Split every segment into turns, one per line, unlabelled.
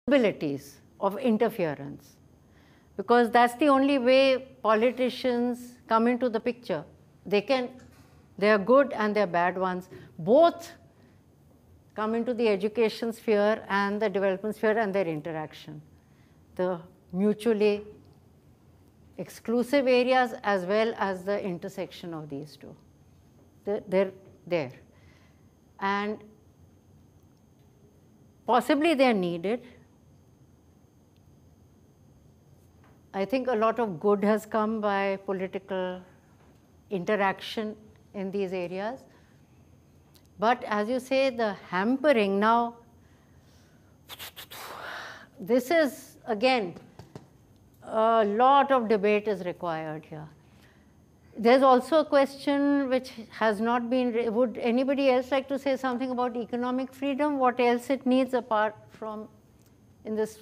possibilities of interference, because that's the only way politicians come into the picture. They are good and they are bad ones. Both come into the education sphere and the development sphere and their interaction. The mutually exclusive areas as well as the intersection of these two. They're there. And possibly they are needed. I think a lot of good has come by political interaction in these areas. But as you say, the hampering now, this is again, a lot of debate is required here. There's also a question which has not been, would anybody else like to say something about economic freedom? What else it needs apart from in this,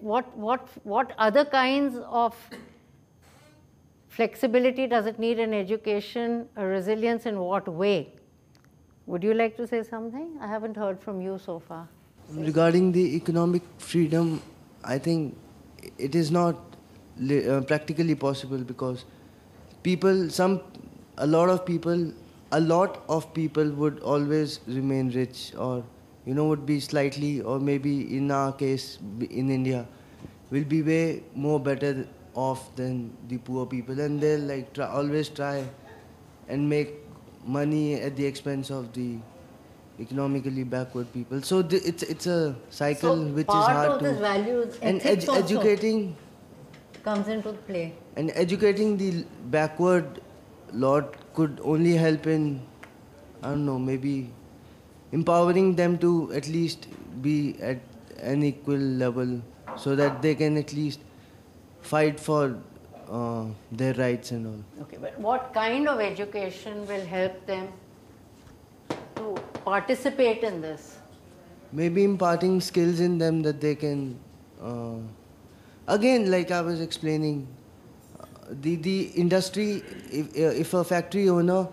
what other kinds of flexibility does it need in education, a resilience in what way? Would you like to say something? I haven't heard from you so far.
Regarding the economic freedom, I think it is not practically possible because a lot of people would always remain rich, or would be slightly, or maybe in our case in India, will be way more better off than the poor people, and they'll always try and make money at the expense of the economically backward people. So it's a cycle which is hard to.
Part of this values
and educating
comes into play.
And educating the backward lot could only help in, I don't know, maybe empowering them to at least be at an equal level, so that they can at least fight for their rights and all.
Okay, but what kind of education will help them to participate in this?
Maybe imparting skills in them that they can, again, like I was explaining, the industry, if a factory owner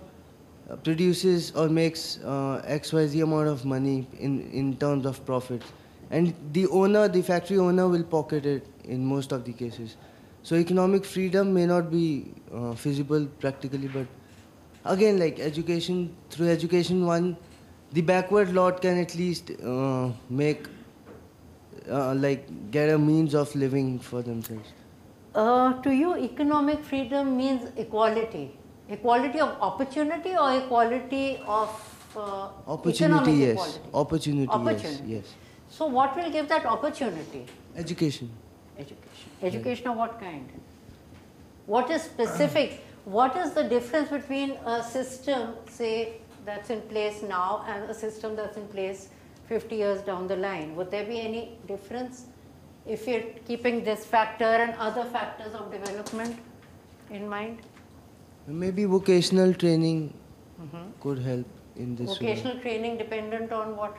produces or makes XYZ amount of money in terms of profit, and the factory owner will pocket it in most of the cases. So economic freedom may not be feasible practically, but again, like education, through education, the backward lot can at least make, get a means of living for themselves.
To you, economic freedom means equality. Equality of opportunity or equality of
opportunity, yes.
Equality?
Opportunity. Yes.
So what will give that opportunity?
Education.
Education of what kind? What is specific? What is the difference between a system, say, that's in place now and a system that's in place 50 years down the line? Would there be any difference if you're keeping this factor and other factors of development in mind?
Maybe vocational training could help in this.
Vocational training dependent on what?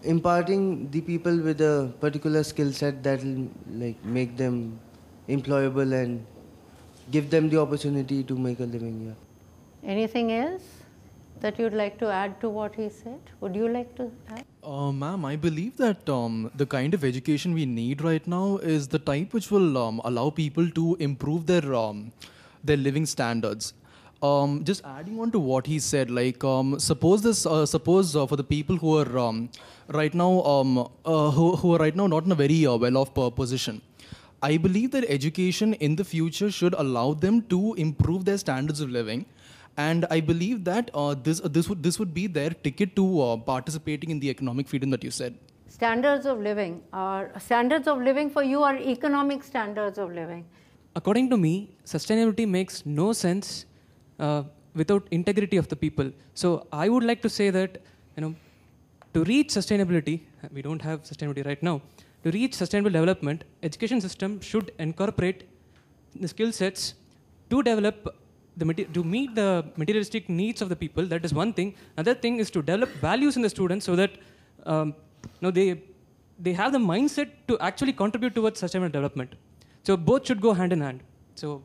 Imparting the people with a particular skill set that will make them employable and give them the opportunity to make a living here.
Anything else that you'd like to add to what he said? Would you like to add?
Ma'am, I believe that the kind of education we need right now is the type which will allow people to improve their living standards. Just adding on to what he said, suppose for the people who are right now who are right now not in a very well-off position, I believe that education in the future should allow them to improve their standards of living, and I believe that this would be their ticket to participating in the economic freedom that you said.
Standards of living for you are economic standards of living.
According to me, sustainability makes no sense without integrity of the people. So I would like to say that, to reach sustainability, we don't have sustainability right now. To reach sustainable development, education system should incorporate the skill sets to develop to meet the materialistic needs of the people. That is one thing. Another thing is to develop values in the students so that they have the mindset to actually contribute towards sustainable development. So both should go hand in hand. So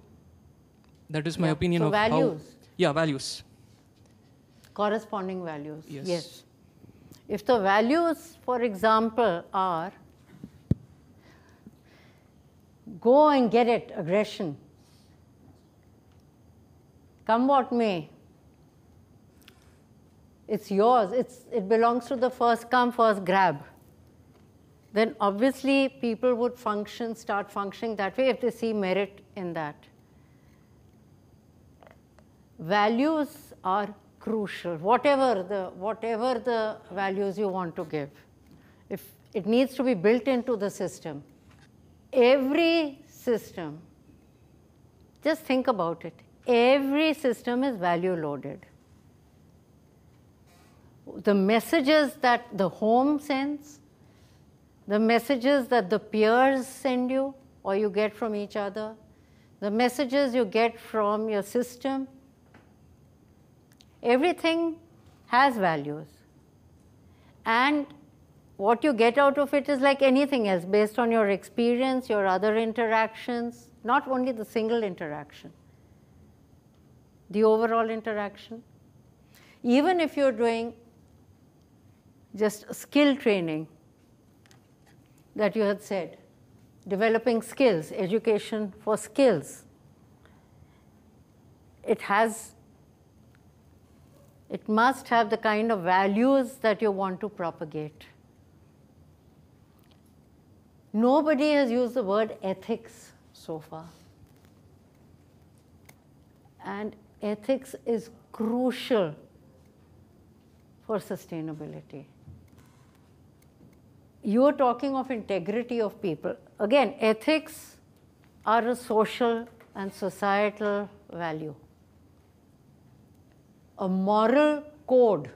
that is my opinion of
values.
Values.
Corresponding values.
Yes.
If the values, for example, are go and get it, aggression, come what may, it's yours, it belongs to the first come, first grab, then obviously people would start functioning that way if they see merit in that. Values are crucial, whatever the values you want to give. If it needs to be built into the system. Every system, just think about it, every system is value loaded. The messages that the home sends, the messages that the peers send you or you get from each other, the messages you get from your system, everything has values. And what you get out of it is like anything else, based on your experience, your other interactions, not only the single interaction, the overall interaction. Even if you're doing just skill training that you had said, developing skills, education for skills, it must have the kind of values that you want to propagate. Nobody has used the word ethics so far. And ethics is crucial for sustainability. You are talking of integrity of people. Again, ethics are a social and societal value. A moral code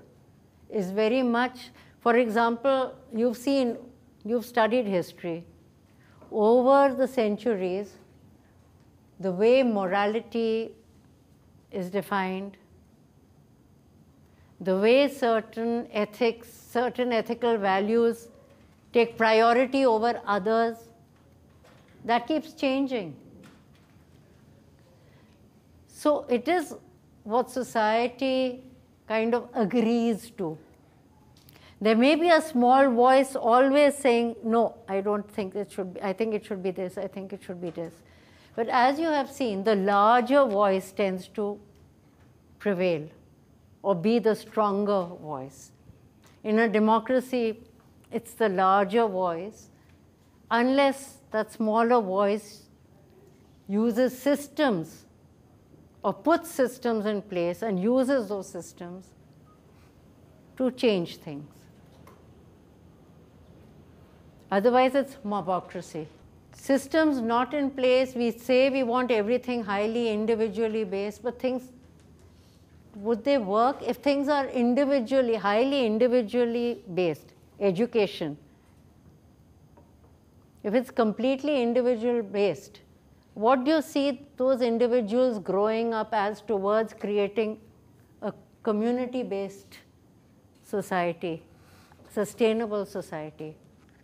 is very much, for example, you've studied history. Over the centuries, the way morality is defined, the way certain ethical values take priority over others, that keeps changing. So it is what society kind of agrees to. There may be a small voice always saying, no, I don't think it should be, I think it should be this, I think it should be this. But as you have seen, the larger voice tends to prevail or be the stronger voice. In a democracy, it's the larger voice, unless that smaller voice uses systems or puts systems in place and uses those systems to change things. Otherwise, it's mobocracy. Systems not in place, we say we want everything highly individually based, but things, would they work? If things are highly individually based, education, if it's completely individual based, what do you see those individuals growing up as towards creating a community-based society, sustainable society?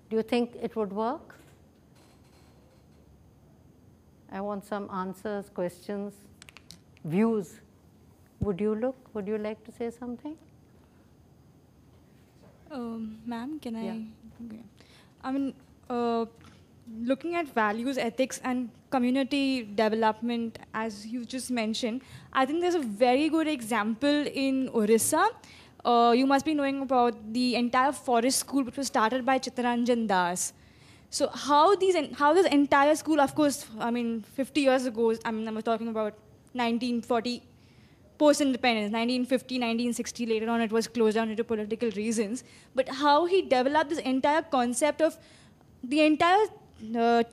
Do you think it would work? I want some answers, questions, views. Would you like to say something?
Ma'am, can I?
Yeah.
Okay. I mean, looking at values, ethics, and community development, as you just mentioned, I think there's a very good example in Orissa. You must be knowing about the entire forest school, which was started by Chittaranjan Das. So how this entire school, of course, I mean, 50 years ago, I mean, I was talking about 1940, post-independence, 1950, 1960, later on it was closed down due to political reasons. But how he developed this entire concept of the entire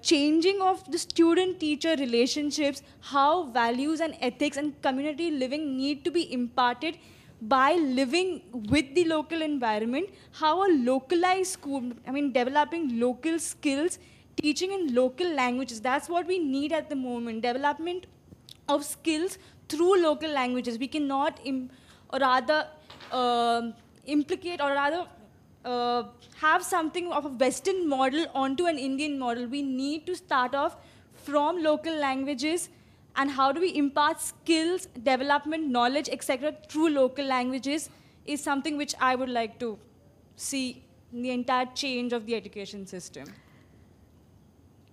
changing of the student-teacher relationships, how values and ethics and community living need to be imparted by living with the local environment, how a localized school, I mean, developing local skills, teaching in local languages, that's what we need at the moment, development of skills through local languages. We cannot, implicate or rather have something of a Western model onto an Indian model. We need to start off from local languages, and how do we impart skills, development, knowledge, etc. through local languages is something which I would like to see in the entire change of the education system?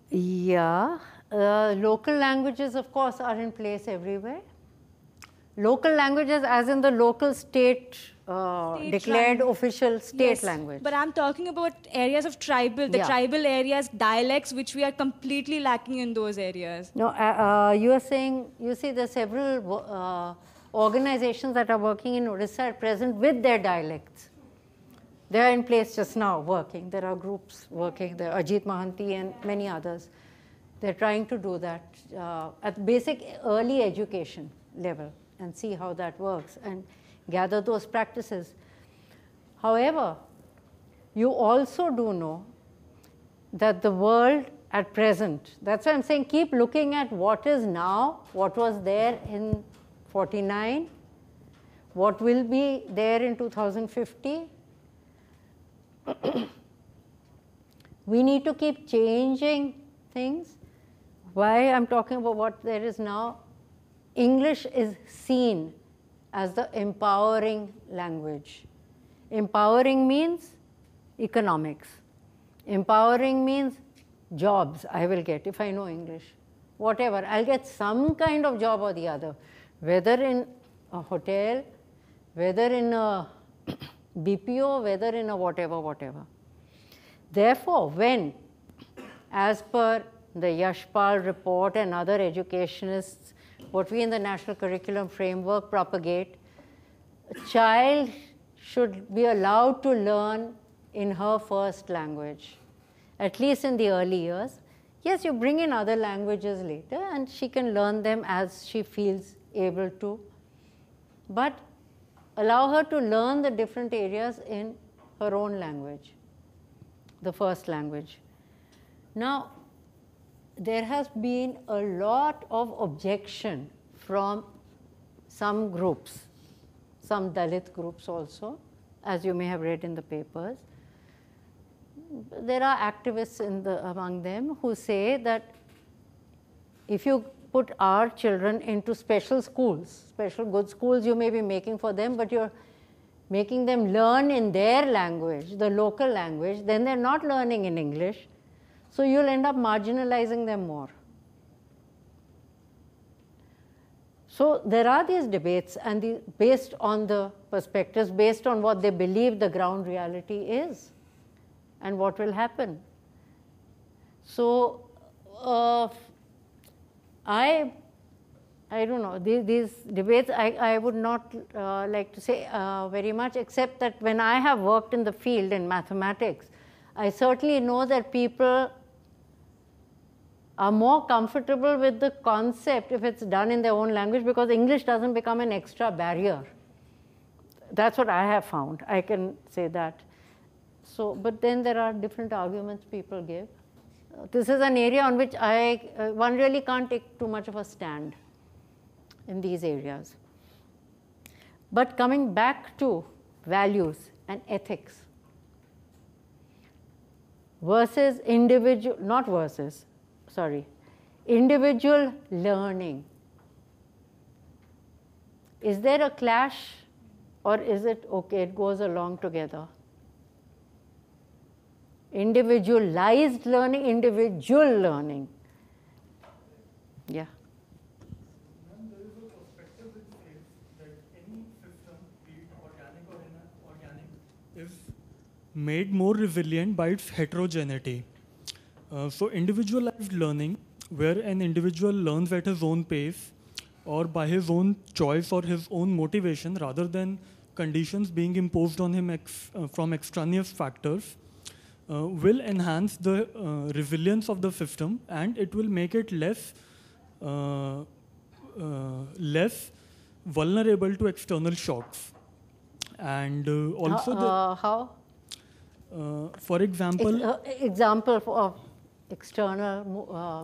Yeah, local languages, of course, are in place everywhere. Local languages, as in the local state declared official state
Yes,
language.
but I'm talking about areas of tribal, the
Yeah.
tribal areas, dialects, which we are completely lacking in those areas.
No, you are saying, you see, there are several organizations that are working in Orissa at present with their dialects. They are in place just now working. There are groups working there, Ajit Mahanti and many others. They're trying to do that at basic early education level and see how that works and gather those practices. However, you also do know that the world at present, that's why I'm saying keep looking at what is now, what was there in 49, what will be there in 2050. We need to keep changing things. Why I'm talking about what there is now, English is seen as the empowering language. Empowering means economics. Empowering means jobs I will get if I know English. Whatever, I'll get some kind of job or the other, whether in a hotel, whether in a BPO, whether in a whatever. Therefore, when, as per the Yashpal report and other educationists, what we in the National Curriculum Framework propagate, a child should be allowed to learn in her first language, at least in the early years. Yes, you bring in other languages later and she can learn them as she feels able to, but allow her to learn the different areas in her own language, the first language. Now, there has been a lot of objection from some groups, some Dalit groups also, as you may have read in the papers. There are activists among them who say that if you put our children into special schools, special good schools you may be making for them, but you're making them learn in their language, the local language, then they're not learning in English. So you'll end up marginalizing them more. So there are these debates and based on the perspectives, based on what they believe the ground reality is and what will happen. So I don't know, these debates I would not like to say very much, except that when I have worked in the field in mathematics, I certainly know that people are more comfortable with the concept if it's done in their own language, because English doesn't become an extra barrier. That's what I have found. I can say that. So, but then there are different arguments people give. This is an area on which one really can't take too much of a stand in these areas. But coming back to values and ethics versus individual, not versus, sorry, individual learning. Is there a clash or is it okay, it goes along together? Individualized learning, individual learning. Yeah.
There is a perspective which says that any system, be it organic or inorganic, is made more resilient by its heterogeneity. So individualized learning, where an individual learns at his own pace or by his own choice or his own motivation rather than conditions being imposed on him from extraneous factors, will enhance the resilience of the system, and it will make it less vulnerable to external shocks. And also
how?
For example,
Example of external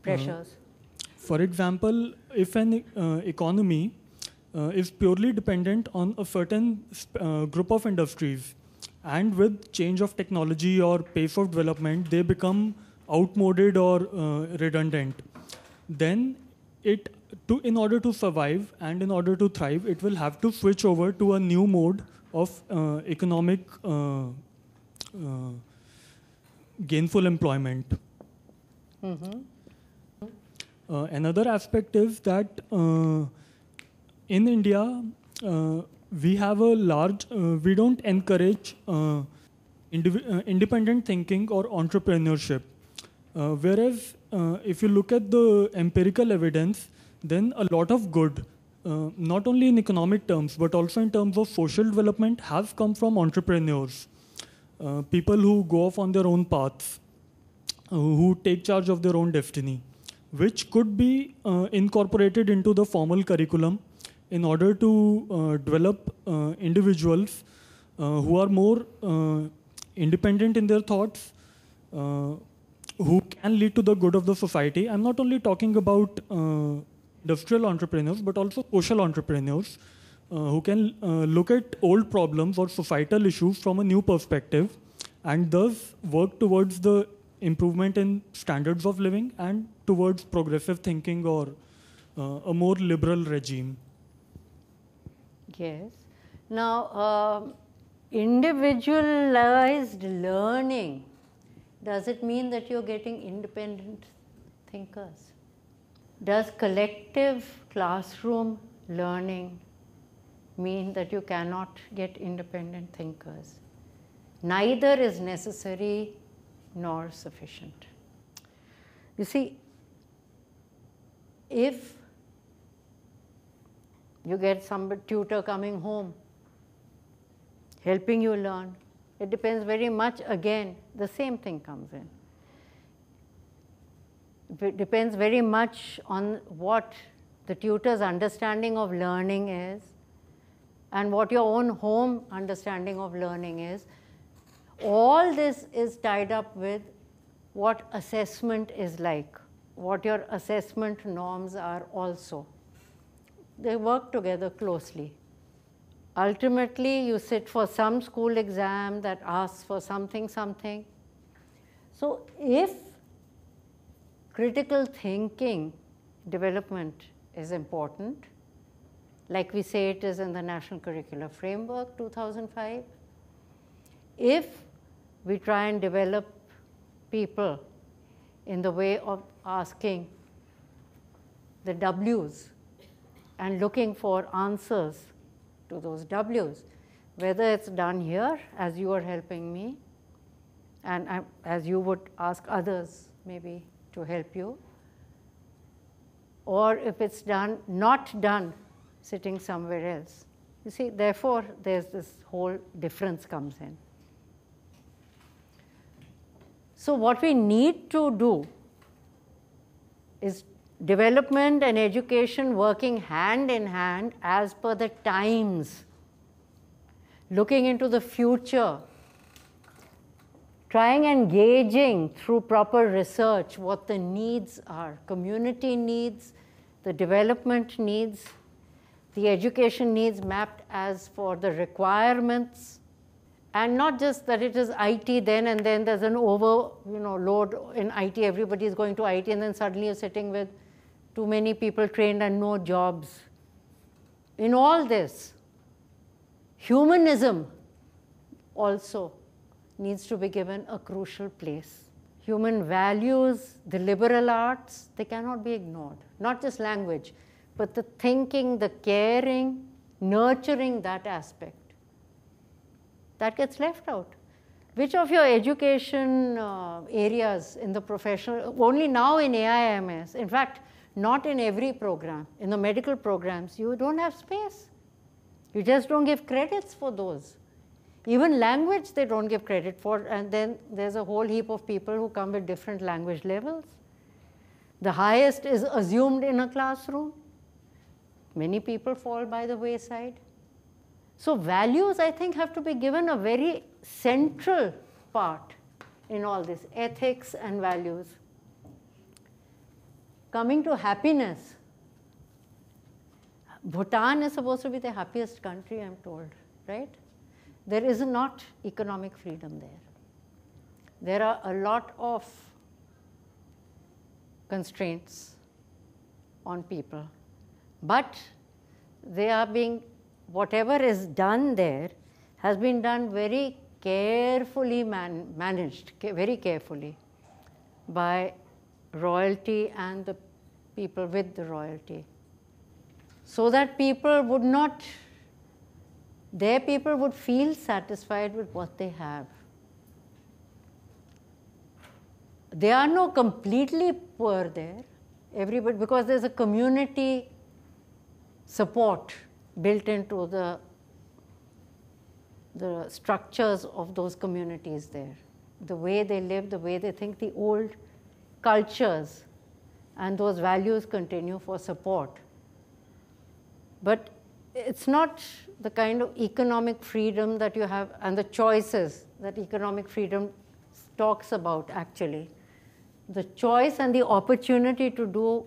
pressures.
For example, if an economy is purely dependent on a certain group of industries, and with change of technology or pace of development, they become outmoded or redundant, then in order to survive and in order to thrive, it will have to switch over to a new mode of economic gainful employment. Another aspect is that in India, we have a large, we don't encourage independent thinking or entrepreneurship. Whereas if you look at the empirical evidence, then a lot of good, not only in economic terms, but also in terms of social development, has come from entrepreneurs. People who go off on their own paths, who take charge of their own destiny, which could be incorporated into the formal curriculum in order to develop individuals who are more independent in their thoughts, who can lead to the good of the society. I'm not only talking about industrial entrepreneurs, but also social entrepreneurs who can look at old problems or societal issues from a new perspective and thus work towards the improvement in standards of living and towards progressive thinking or a more liberal regime.
Yes. Now, individualized learning, does it mean that you're getting independent thinkers? Does collective classroom learning mean that you cannot get independent thinkers? Neither is necessary nor sufficient. You see, if you get some tutor coming home, helping you learn, it depends very much, again, the same thing comes in. It depends very much on what the tutor's understanding of learning is and what your own home understanding of learning is. All this is tied up with what assessment is like, what your assessment norms are also. They work together closely. Ultimately, you sit for some school exam that asks for something. So if critical thinking development is important, like we say it is in the National Curricular Framework 2005, if we try and develop people in the way of asking the W's and looking for answers to those W's, whether it's done here as you are helping me and as you would ask others maybe to help you, or if it's done, not done sitting somewhere else. You see, therefore, there's this whole difference comes in. So what we need to do is development and education working hand in hand as per the times, looking into the future, trying engaging through proper research what the needs are, community needs, the development needs, the education needs mapped as for the requirements, and not just that it is IT then and then there's an load in IT, everybody is going to IT and then suddenly you're sitting with too many people trained and no jobs. In all this, humanism also needs to be given a crucial place. Human values, the liberal arts, they cannot be ignored. Not just language, but the thinking, the caring, nurturing that aspect. That gets left out. Which of your education areas in the professional, only now in AIMS, in fact, not in every program. In the medical programs, you don't have space. You just don't give credits for those. Even language they don't give credit for, and then there's a whole heap of people who come with different language levels. The highest is assumed in a classroom. Many people fall by the wayside. So values, I think, have to be given a very central part in all this, ethics and values. Coming to happiness, Bhutan is supposed to be the happiest country, I'm told, right? There is not economic freedom there. There are a lot of constraints on people, but they are being, whatever is done there has been done very carefully managed, very carefully by royalty and the people with the royalty, so that people would not, their people would feel satisfied with what they have. There are no completely poor there, everybody, because there's a community support built into the structures of those communities there. The way they live, the way they think, the old cultures and those values continue for support. But it's not the kind of economic freedom that you have and the choices that economic freedom talks about actually. The choice and the opportunity to do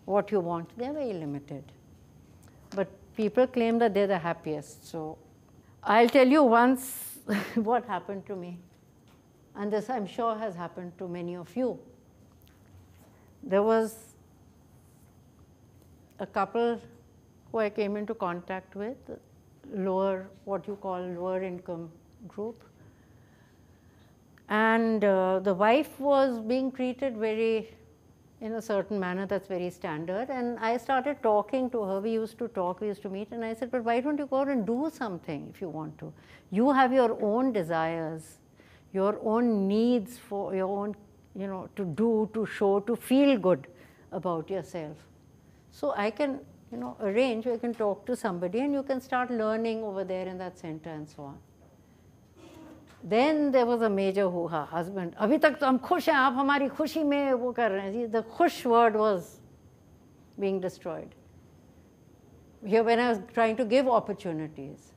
what you want, they're very limited. But people claim that they're the happiest. So I'll tell you once what happened to me. And this, I'm sure, has happened to many of you. There was a couple who I came into contact with, lower, what you call lower income group. And the wife was being treated in a certain manner that's very standard. And I started talking to her. We used to talk, we used to meet. And I said, but why don't you go out and do something if you want to? You have your own desires, your own needs for your own, to do, to show, to feel good about yourself. So I can, arrange, we can talk to somebody and you can start learning over there in that center and so on. Then there was a major hoo-ha, husband. Abhi tak to hum khush hain, aap hamari khushi mein wo kar rahe hain. The khush word was being destroyed. Here when I was trying to give opportunities.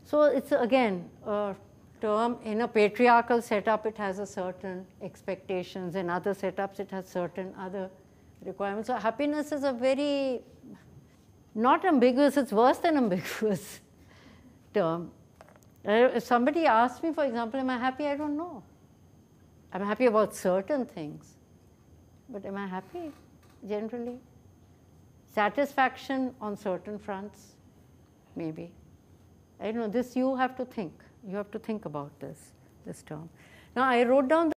So it's again a term, in a patriarchal setup it has a certain expectations, in other setups it has certain other requirements. So happiness is a very, not ambiguous, it's worse than ambiguous term. If somebody asks me, for example, am I happy? I don't know. I'm happy about certain things. But am I happy generally? Satisfaction on certain fronts, maybe. I don't know, this you have to think. You have to think about this term. Now I wrote down